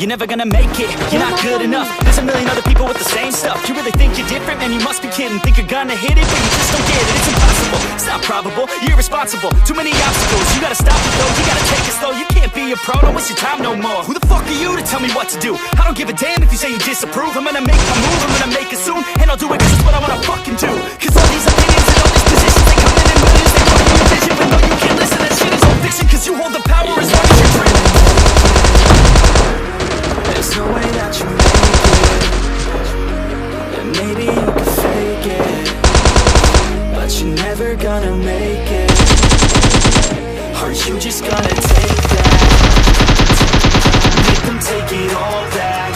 you're never gonna make it. You're not good enough, there's a million other people with the same stuff. You really think you're different? Man, you must be kidding. Think you're gonna hit it, but you just don't get it. It's impossible, it's not probable, you're irresponsible. Too many obstacles, you gotta stop it though. You gotta take it slow, you can't be a pro. Don't waste your time no more. Who the fuck are you to tell me what to do? I don't give a damn if you say you disapprove. I'm gonna make my move, I'm gonna make it soon. And I'll do it cause it's what I wanna fucking do. Cause all these opinions and all these positions, they come in millions. They fuck your vision, but no you can't listen. That shit is all fiction. Cause you hold the power as long as you're dreaming. There's no way that you make it. And maybe you can fake it, but you're never gonna make it. Are you just gonna take that? Make them take it all back.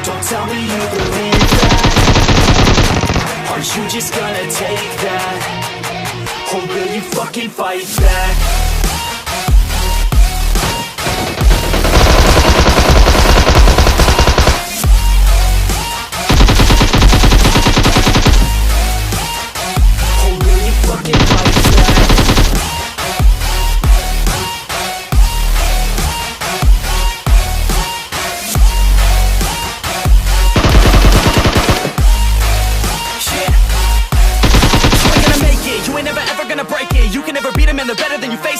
Don't tell me you believe that. Are you just gonna take that? Or will you fucking fight back?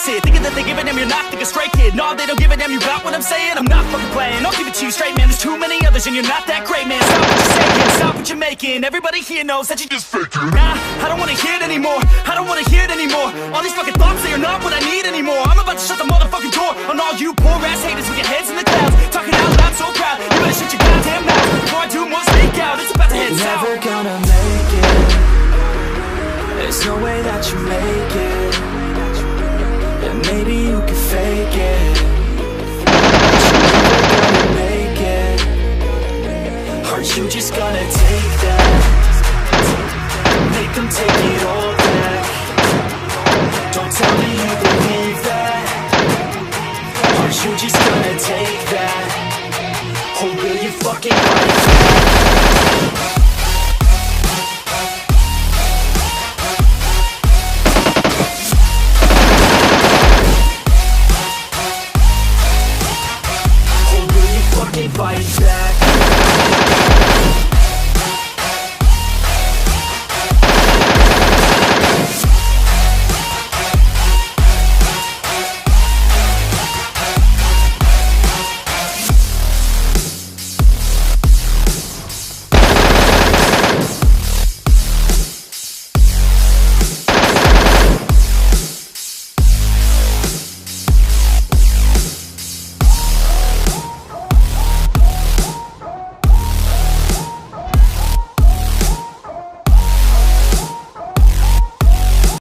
Thinking that they give a damn, you're not thinking straight, kid. No, they don't give a damn, you got what I'm saying? I'm not fucking playing, I'll give it to you straight, man. There's too many others and you're not that great, man. Stop what you're saying, stop what you're making. Everybody here knows that you just faking. Nah, I don't wanna hear it anymore, I don't wanna hear it anymore. All these fucking thoughts, they are not what I need anymore. I'm about to shut the motherfucking door on all you poor ass haters with your heads in the clouds. Talking out loud so proud, you better shut your goddamn mouth before I do more speak out. It's about to head south. Never gonna make it. There's no way that you make it. And maybe you can fake it, but you're never gonna make it. Are you just gonna take that? Make them take it